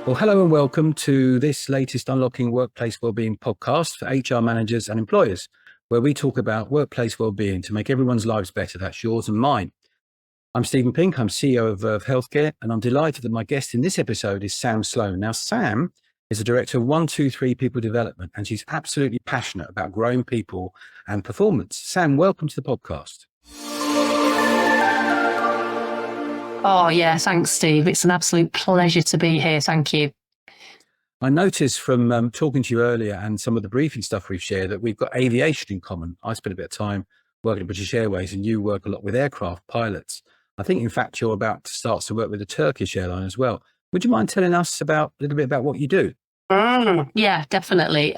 Well, hello and welcome to this latest Unlocking Workplace Wellbeing podcast for HR managers and employers, where we talk about workplace wellbeing to make everyone's lives better. That's yours and mine. I'm Stephen Pink. I'm CEO of Verve Healthcare, and I'm delighted that my guest in this episode is Sam Sloan. Now, Sam is a director of 123 People Development, and she's absolutely passionate about growing people and performance. Sam, welcome to the podcast. Oh, yeah. Thanks, Steve. It's an absolute pleasure to be here. Thank you. I noticed from talking to you earlier and some of the briefing stuff we've shared that we've got aviation in common. I spent a bit of time working at British Airways, and you work a lot with aircraft pilots. I think, in fact, you're about to start to work with the Turkish Airlines as well. Would you mind telling us a little bit about what you do? Yeah, definitely.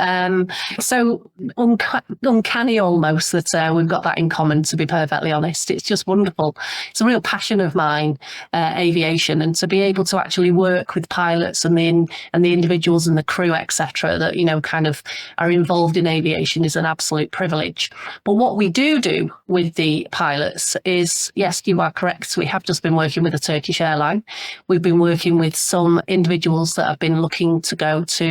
So uncanny almost that we've got that in common, to be perfectly honest. It's just wonderful. It's a real passion of mine, aviation, and to be able to actually work with pilots and the individuals and the crew, etc., that, kind of are involved in aviation is an absolute privilege. But what we do with the pilots is, yes, you are correct. We have just been working with the Turkish Airline. We've been working with some individuals that have been looking to go to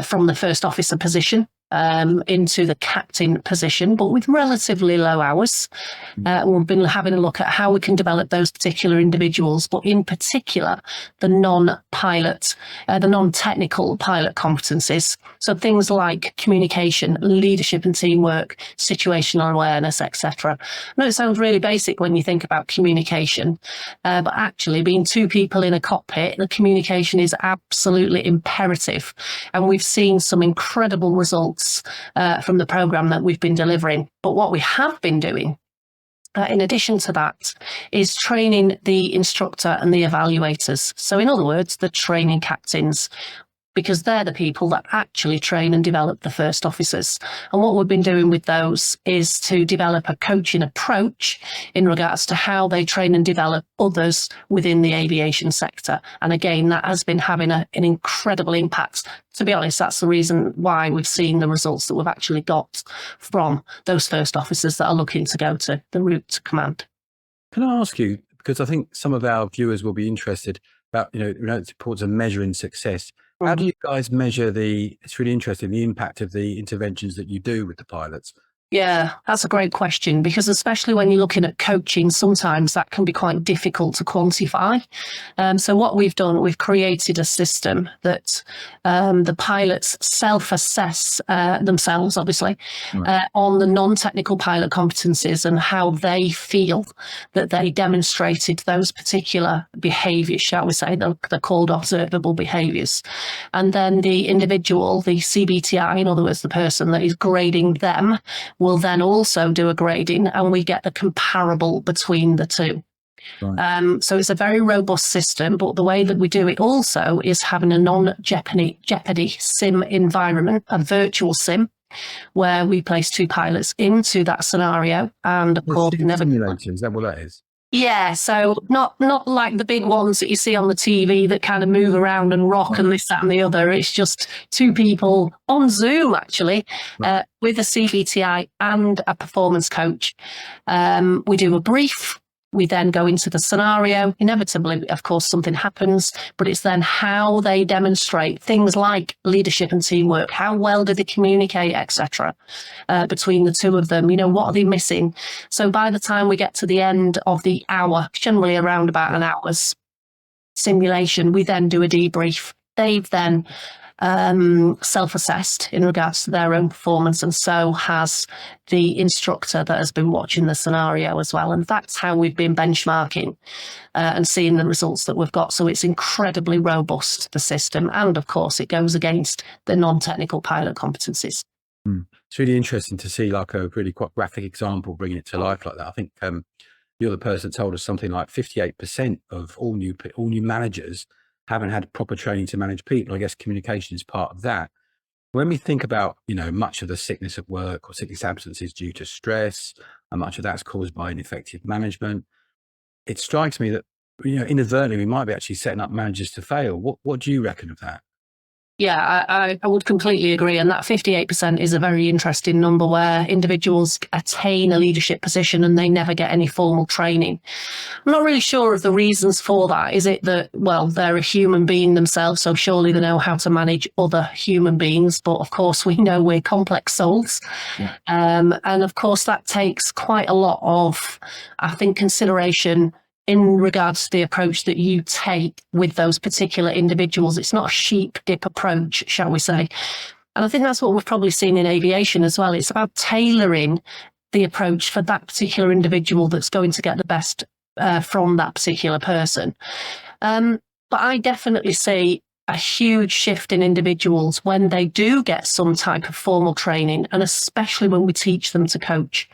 from the first officer position into the captain position, but with relatively low hours. We've been having a look at how we can develop those particular individuals, but in particular, the non-pilot, the non-technical pilot competencies. So things like communication, leadership and teamwork, situational awareness, etc. I know it sounds really basic when you think about communication, but actually being two people in a cockpit, the communication is absolutely imperative. And we've seen some incredible results from the program that we've been delivering. But what we have been doing, in addition to that, is training the instructor and the evaluators. So in other words, the training captains, because they're the people that actually train and develop the first officers. And what we've been doing with those is to develop a coaching approach in regards to how they train and develop others within the aviation sector. And again, that has been having an incredible impact. To be honest, that's the reason why we've seen the results that we've actually got from those first officers that are looking to go to the route to command. Can I ask you, because I think some of our viewers will be interested about, it's important to measuring success. How do you guys measure it's really interesting, the impact of the interventions that you do with the pilots? Yeah, that's a great question, because especially when you're looking at coaching, sometimes that can be quite difficult to quantify. So what we've done, we've created a system that the pilots self-assess themselves, obviously, on the non-technical pilot competencies and how they feel that they demonstrated those particular behaviours, shall we say. They're called observable behaviours. And then the individual, the CBTI, in other words, the person that is grading them, will then also do a grading, and we get the comparable between the two. Right. So it's a very robust system, but the way that we do it also is having a non-jeopardy sim environment, a virtual sim, where we place two pilots into that scenario. And of course, simulator, is that what that is? Yeah, so not like the big ones that you see on the TV that kind of move around and rock and this, that and the other. It's just two people on Zoom, actually, with a CVTI and a performance coach. We do a brief. We then go into the scenario. Inevitably, of course, something happens, but it's then how they demonstrate things like leadership and teamwork. How well do they communicate, etc., between the two of them? What are they missing? So by the time we get to the end of the hour, generally around about an hour's simulation, we then do a debrief. They've then self-assessed in regards to their own performance, and so has the instructor that has been watching the scenario as well. And that's how we've been benchmarking and seeing the results that we've got. So it's incredibly robust, the system, and of course it goes against the non-technical pilot competencies. It's really interesting to see like a really quite graphic example bringing it to life like that. I think you're the person that told us something like 58% of all new managers haven't had proper training to manage people. I guess communication is part of that. When we think about, much of the sickness at work or sickness absences due to stress, and much of that's caused by ineffective management, it strikes me that, inadvertently we might be actually setting up managers to fail. What do you reckon of that? Yeah, I would completely agree. And that 58% is a very interesting number where individuals attain a leadership position and they never get any formal training. I'm not really sure of the reasons for that. Is it that, well, they're a human being themselves, so surely they know how to manage other human beings. But of course, we know we're complex souls. Yeah. And of course, that takes quite a lot of, I think, consideration in regards to the approach that you take with those particular individuals. It's not a sheep dip approach, shall we say. And I think that's what we've probably seen in aviation as well. It's about tailoring the approach for that particular individual that's going to get the best from that particular person. But I definitely see a huge shift in individuals when they do get some type of formal training, and especially when we teach them to coach.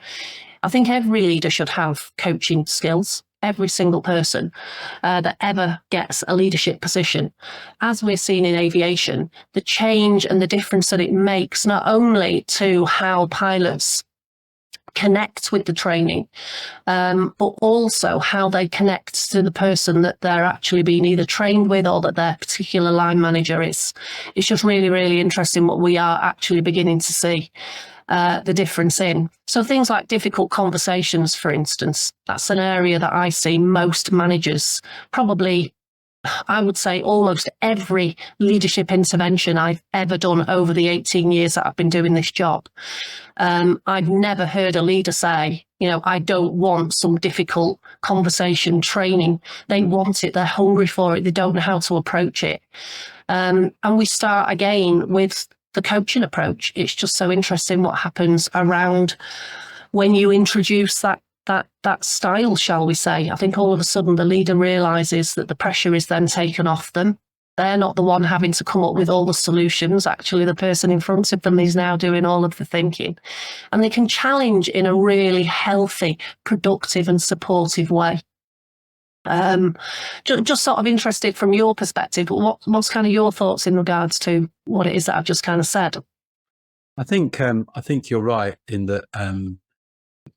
I think every leader should have coaching skills. Every single person that ever gets a leadership position. As we're seeing in aviation, the change and the difference that it makes, not only to how pilots connect with the training, but also how they connect to the person that they're actually being either trained with or that their particular line manager is. It's just really, really interesting what we are actually beginning to see the difference in. So things like difficult conversations, for instance, that's an area that I see most managers, probably, I would say almost every leadership intervention I've ever done over the 18 years that I've been doing this job. I've never heard a leader say, I don't want some difficult conversation training. They want it. They're hungry for it. They don't know how to approach it. And we start again with the coaching approach. It's just so interesting what happens around when you introduce that style, shall we say. I think all of a sudden the leader realizes that the pressure is then taken off them. They're not the one having to come up with all the solutions. Actually, the person in front of them is now doing all of the thinking. And they can challenge in a really healthy, productive and supportive way. Just sort of interested from your perspective, what's kind of your thoughts in regards to what it is that I've just kind of said? I think you're right in that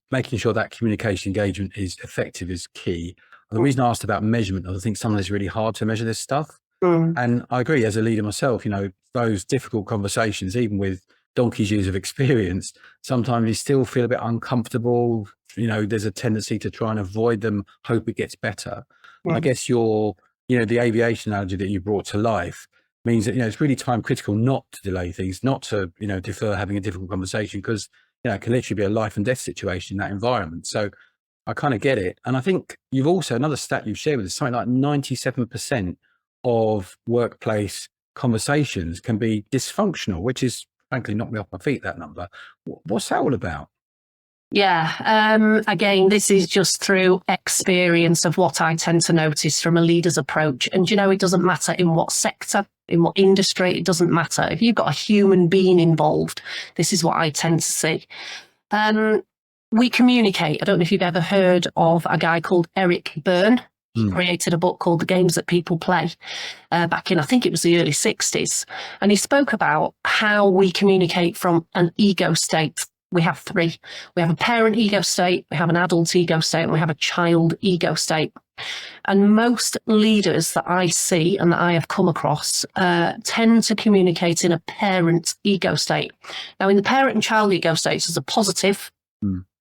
making sure that communication engagement is effective is key. The reason I asked about measurement, I think sometimes it's really hard to measure this stuff. And I agree, as a leader myself, those difficult conversations, even with donkey's years of experience, sometimes you still feel a bit uncomfortable. There's a tendency to try and avoid them, hope it gets better. I guess the aviation analogy that you brought to life means that, it's really time critical not to delay things, not to, defer having a difficult conversation, because, it can literally be a life and death situation in that environment. So I kind of get it. And I think you've also, another stat you've shared with us, something like 97% of workplace conversations can be dysfunctional, which is frankly knocked me off my feet, that number. What's that all about? Yeah. Again, this is just through experience of what I tend to notice from a leader's approach. And, it doesn't matter in what sector, in what industry, it doesn't matter. If you've got a human being involved, this is what I tend to see. We communicate. I don't know if you've ever heard of a guy called Eric Berne. He created a book called The Games That People Play back in, I think it was the early 60s. And he spoke about how we communicate from an ego state. We have three. We have a parent ego state, we have an adult ego state, and we have a child ego state. And most leaders that I see and that I have come across tend to communicate in a parent ego state. Now, in the parent and child ego states, there's a positive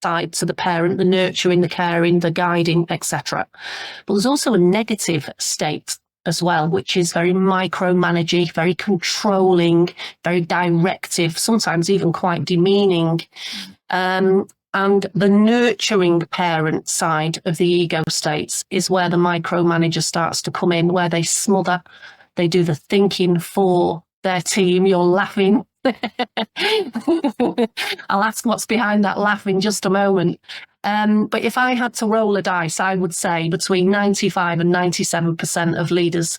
side to the parent, the nurturing, the caring, the guiding, etc. But there's also a negative state as well, which is very micromanaging, very controlling, very directive, sometimes even quite demeaning. And the nurturing parent side of the ego states is where the micromanager starts to come in, where they smother, they do the thinking for their team. You're laughing. I'll ask what's behind that laugh in just a moment. But if I had to roll a dice, I would say between 95 and 97% of leaders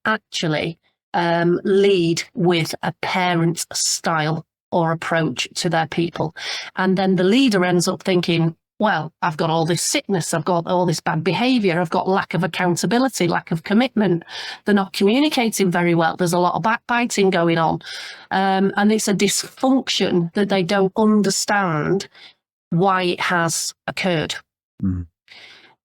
actually lead with a parent style or approach to their people. And then the leader ends up thinking, well, I've got all this sickness, I've got all this bad behavior, I've got lack of accountability, lack of commitment. They're not communicating very well. There's a lot of backbiting going on. And it's a dysfunction that they don't understand why it has occurred.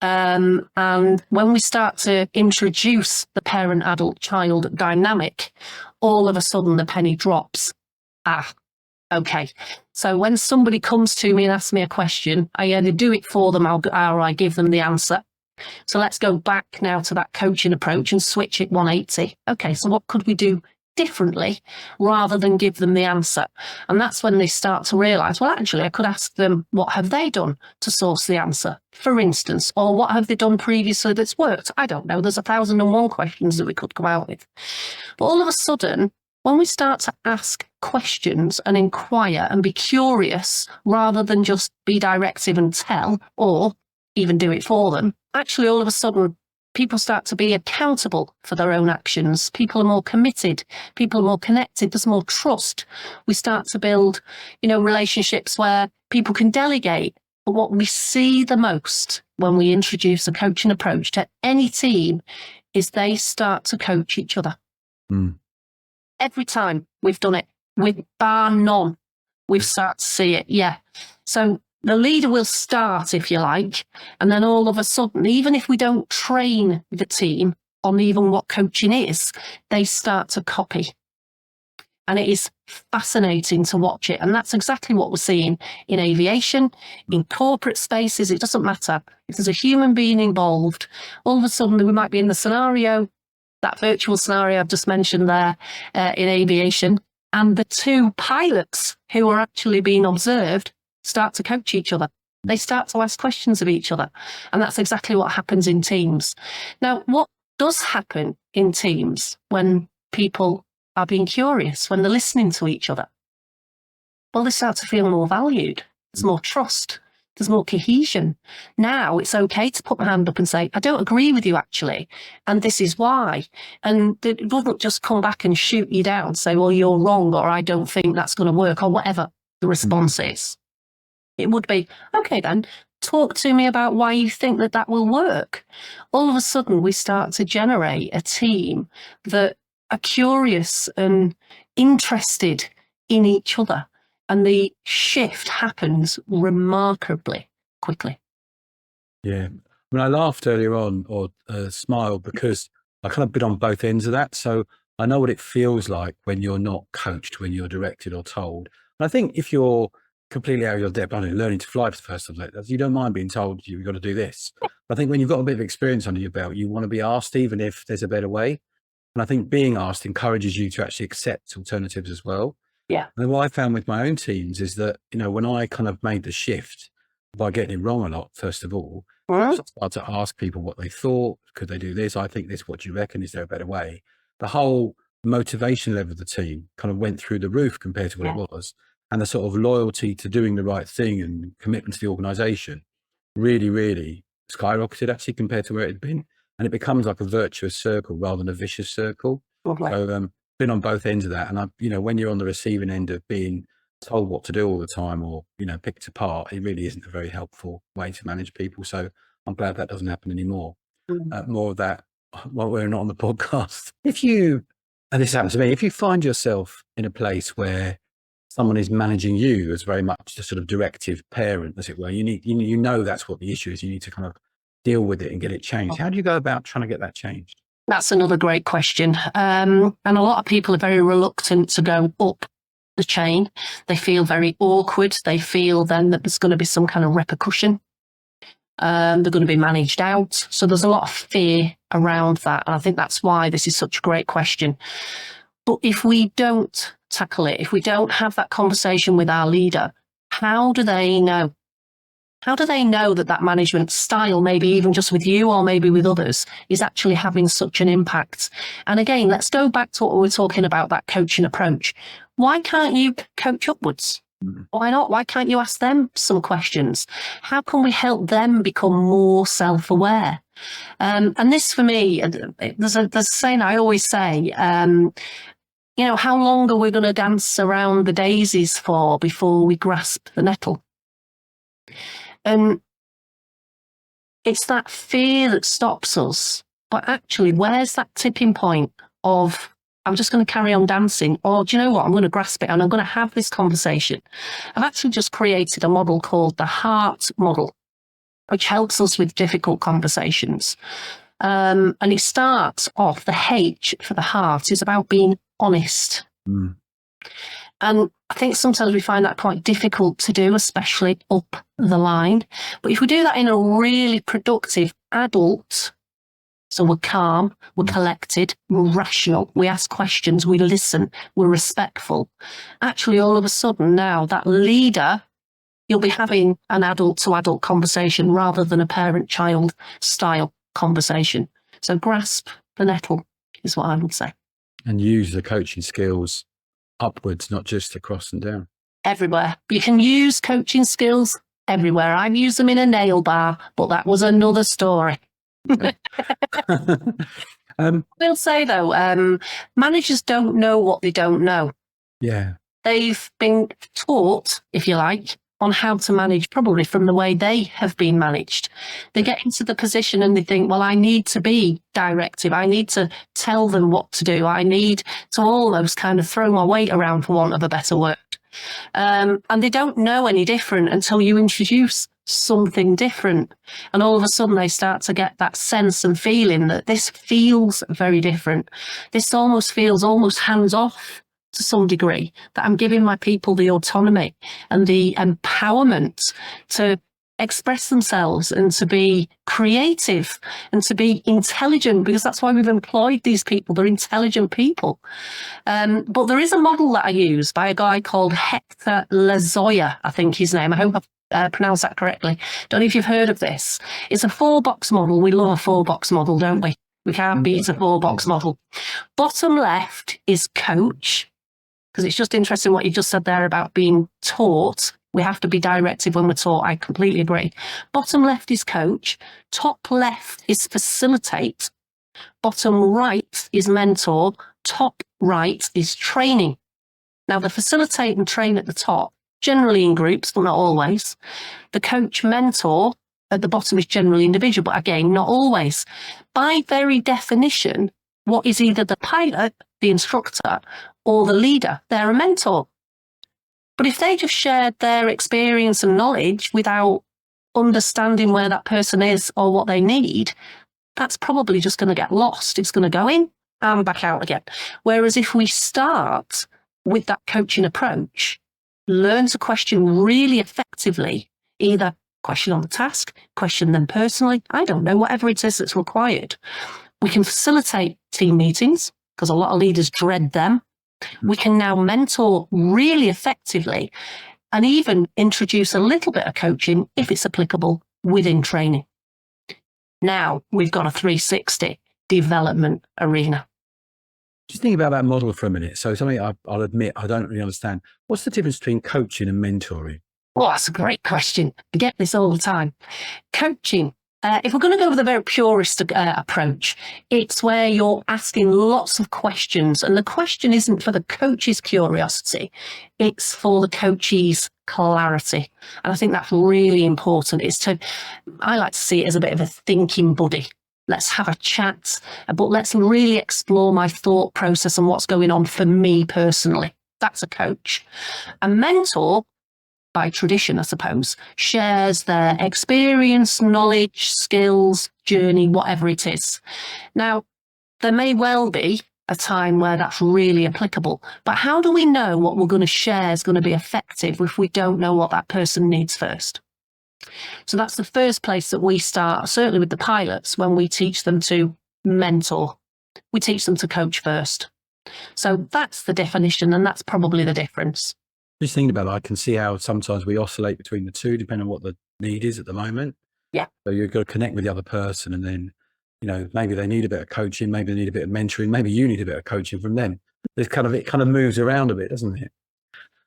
And when we start to introduce the parent-adult-child dynamic, all of a sudden the penny drops. Okay. So when somebody comes to me and asks me a question, I either do it for them or I give them the answer. So let's go back now to that coaching approach and switch it 180. Okay, so what could we do differently rather than give them the answer? And that's when they start to realise, well, actually, I could ask them, what have they done to source the answer, for instance, or what have they done previously that's worked? I don't know. There's 1,001 questions that we could come out with. But all of a sudden, when we start to ask questions and inquire and be curious rather than just be directive and tell or even do it for them, actually all of a sudden people start to be accountable for their own actions. People are more committed. People are more connected. There's more trust. We start to build, relationships where people can delegate. But what we see the most when we introduce a coaching approach to any team is they start to coach each other. Every time we've done it, with bar none, we've started to see it. Yeah. So the leader will start, if you like, and then all of a sudden, even if we don't train the team on even what coaching is, they start to copy. And it is fascinating to watch it. And that's exactly what we're seeing in aviation, in corporate spaces. It doesn't matter. If there's a human being involved, all of a sudden we might be in the scenario, that virtual scenario I've just mentioned there in aviation, and the two pilots who are actually being observed start to coach each other. They start to ask questions of each other. And that's exactly what happens in teams. Now, what does happen in teams when people are being curious, when they're listening to each other? Well, they start to feel more valued. There's more trust. There's more cohesion. Now it's okay to put my hand up and say, I don't agree with you actually, and this is why. And it doesn't just come back and shoot you down, say, well, you're wrong, or I don't think that's going to work, or whatever the response is. It would be, okay then, talk to me about why you think that will work. All of a sudden we start to generate a team that are curious and interested in each other. And the shift happens remarkably quickly. Yeah. I laughed earlier on, or smiled, because I kind of been on both ends of that. So I know what it feels like when you're not coached, when you're directed or told. And I think if you're completely out of your depth, learning to fly for the first time, you don't mind being told you've got to do this. But I think when you've got a bit of experience under your belt, you want to be asked, even if there's a better way. And I think being asked encourages you to actually accept alternatives as well. Yeah. And what I found with my own teams is that, when I kind of made the shift by getting it wrong a lot, first of all, I started to ask people what they thought. Could they do this? I think this. What do you reckon? Is there a better way? The whole motivation level of the team kind of went through the roof compared to what it was. And the sort of loyalty to doing the right thing and commitment to the organization really, really skyrocketed actually compared to where it had been. And it becomes like a virtuous circle rather than a vicious circle. Okay. So been on both ends of that. And when you're on the receiving end of being told what to do all the time, or, picked apart, it really isn't a very helpful way to manage people. So I'm glad that doesn't happen anymore. More of that while we're not on the podcast. And this happened to me, if you find yourself in a place where someone is managing you as very much the sort of directive parent, as it were, that's what the issue is. You need to kind of deal with it and get it changed. How do you go about trying to get that changed? That's another great question. And a lot of people are very reluctant to go up the chain. They feel very awkward. They feel then that there's going to be some kind of repercussion. They're going to be managed out. So there's a lot of fear around that. And I think that's why this is such a great question. But if we don't tackle it, if we don't have that conversation with our leader, how do they know? How do they know that management style, maybe even just with you or maybe with others, is actually having such an impact? And again, let's go back to what we were talking about, that coaching approach. Why can't you coach upwards? Why not? Why can't you ask them some questions? How can we help them become more self-aware? And this for me, there's a saying I always say, how long are we going to dance around the daisies for before we grasp the nettle? And it's that fear that stops us. But actually, where's that tipping point of, I'm just going to carry on dancing, or do you know what? I'm going to grasp it and I'm going to have this conversation. I've actually just created a model called the heart model. which helps us with difficult conversations. And it starts off, the H for the heart is about being honest. Mm. And I think sometimes we find that quite difficult to do, especially up the line. But if we do that in a really productive adult, so we're calm, we're collected, we're rational, we ask questions, we listen, we're respectful. Actually, all of a sudden now, that leader, you'll be having an adult-to-adult conversation rather than a parent-child style conversation. So grasp the nettle is what I would say. And use the coaching skills upwards, not just across and down. Everywhere. You can use coaching skills everywhere. I've used them in a nail bar, but that was another story. We'll say though, managers don't know what they don't know. Yeah. They've been taught, if you like, on how to manage, probably from the way they have been managed. They get into the position and they think, well, I need to be directive. I need to tell them what to do. I need to almost kind of throw my weight around, for want of a better word. And they don't know any different until you introduce something different. And all of a sudden they start to get that sense and feeling that this feels very different. This almost feels almost hands off to some degree, that I'm giving my people the autonomy and the empowerment to express themselves and to be creative and to be intelligent, because that's why we've employed these people. They're intelligent people. But there is a model that I use by a guy called Hector Lozoya, I think his name. I hope I've pronounced that correctly. Don't know if you've heard of this. It's a 4-box model. We love a 4-box model, don't we? We can't beat a 4-box model. Bottom left is coach, because it's just interesting what you just said there about being taught. We have to be directive when we're taught. I completely agree. Bottom left is coach. Top left is facilitate. Bottom right is mentor. Top right is training. Now, the facilitate and train at the top, generally in groups, but not always. The coach mentor at the bottom is generally individual, but again, not always. By very definition, what is either the pilot, the instructor, or the leader? They're a mentor. But if they just shared their experience and knowledge without understanding where that person is or what they need, that's probably just going to get lost. It's going to go in and back out again. Whereas if we start with that coaching approach, learn to question really effectively, either question on the task, question them personally, I don't know, whatever it is that's required. We can facilitate team meetings, because a lot of leaders dread them. We can now mentor really effectively and even introduce a little bit of coaching, if it's applicable, within training. Now we've got a 360 development arena. Just think about that model for a minute. So something I'll admit I don't really understand. What's the difference between coaching and mentoring? Well, that's a great question. I get this all the time. Coaching. If we're going to go with a very purist approach, it's where you're asking lots of questions, and the question isn't for the coach's curiosity, it's for the coachee's clarity. And I think that's really important. I like to see it as a bit of a thinking buddy. Let's have a chat, but let's really explore my thought process and what's going on for me personally. That's a coach. A mentor, by tradition, I suppose, shares their experience, knowledge, skills, journey, whatever it is. Now, there may well be a time where that's really applicable, but how do we know what we're going to share is going to be effective if we don't know what that person needs first? So that's the first place that we start, certainly with the pilots, when we teach them to mentor. We teach them to coach first. So that's the definition, and that's probably the difference. Just thinking about that, I can see how sometimes we oscillate between the two, depending on what the need is at the moment. Yeah. So you've got to connect with the other person, and then, maybe they need a bit of coaching, maybe they need a bit of mentoring, maybe you need a bit of coaching from them. It kind of moves around a bit, doesn't it?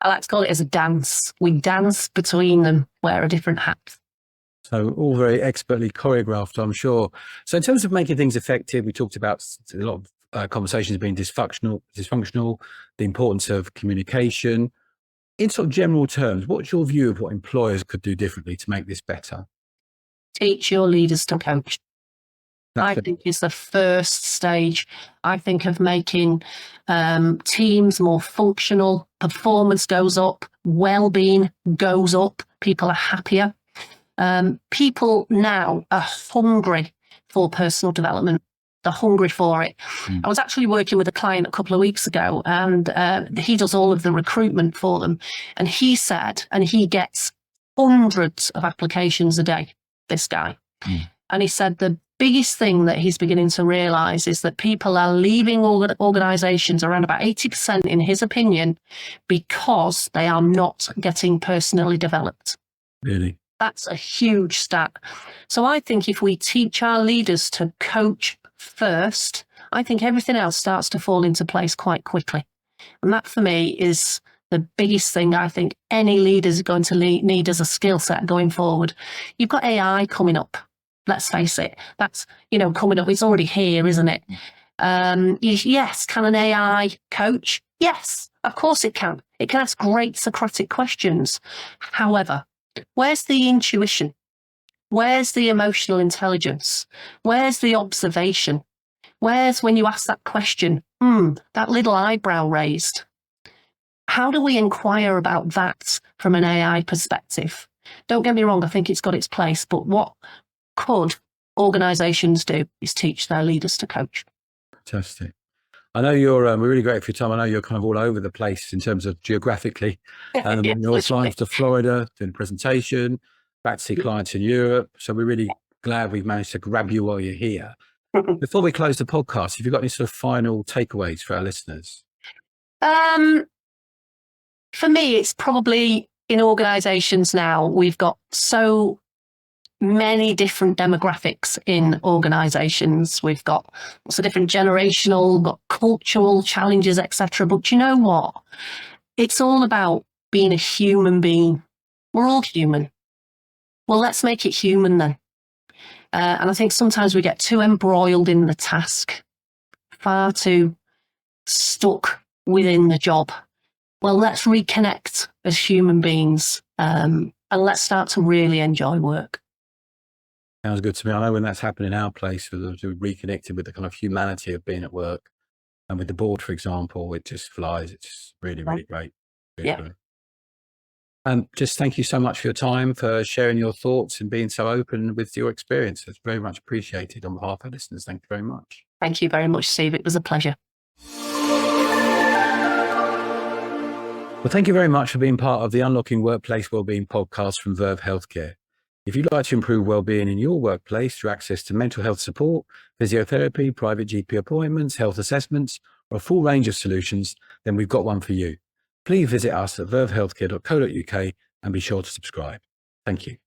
I like to call it as a dance. We dance between them, wear a different hat. So all very expertly choreographed, I'm sure. So in terms of making things effective, we talked about a lot of conversations being dysfunctional, the importance of communication. In sort of general terms, what's your view of what employers could do differently to make this better? Teach your leaders to coach. I think is the first stage. I think of making teams more functional, performance goes up, well-being goes up, people are happier. People now are hungry for personal development. They're hungry for it. I was actually working with a client a couple of weeks ago, and he does all of the recruitment for them. And he said, and he gets hundreds of applications a day, this guy. And he said the biggest thing that he's beginning to realize is that people are leaving organizations, around about 80% in his opinion, because they are not getting personally developed. Really? That's a huge stat. So I think if we teach our leaders to coach first, I think everything else starts to fall into place quite quickly. And that for me is the biggest thing I think any leaders are going to need as a skill set going forward. You've got AI coming up. Let's face it. That's, coming up. It's already here, isn't it? Yes. Can an AI coach? Yes, of course it can. It can ask great Socratic questions. However, where's the intuition? Where's the emotional intelligence? Where's the observation? Where's when you ask that question, that little eyebrow raised? How do we inquire about that from an AI perspective? Don't get me wrong, I think it's got its place, but what could organizations do is teach their leaders to coach. Fantastic. I know you're, we're really grateful for your time. I know you're kind of all over the place in terms of geographically. And you're flying to Florida, doing a presentation, back to see clients in Europe. So we're really glad we've managed to grab you while you're here. Before we close the podcast, have you got any sort of final takeaways for our listeners? For me, it's probably in organizations now, we've got so many different demographics in organizations. We've got lots of different generational, got cultural challenges, etc. But you know what? It's all about being a human being. We're all human. Well, let's make it human then. And I think sometimes we get too embroiled in the task, far too stuck within the job. Well, let's reconnect as human beings, and let's start to really enjoy work. Sounds good to me. I know when that's happened in our place, we're reconnected with the kind of humanity of being at work. And with the board, for example, it just flies. It's just really, really great. Yeah. Just thank you so much for your time, for sharing your thoughts and being so open with your experience. It's very much appreciated on behalf of our listeners. Thank you very much. Thank you very much, Steve. It was a pleasure. Well, thank you very much for being part of the Unlocking Workplace Wellbeing podcast from Verve Healthcare. If you'd like to improve well-being in your workplace through access to mental health support, physiotherapy, private GP appointments, health assessments, or a full range of solutions, then we've got one for you. Please visit us at vervehealthcare.co.uk and be sure to subscribe. Thank you.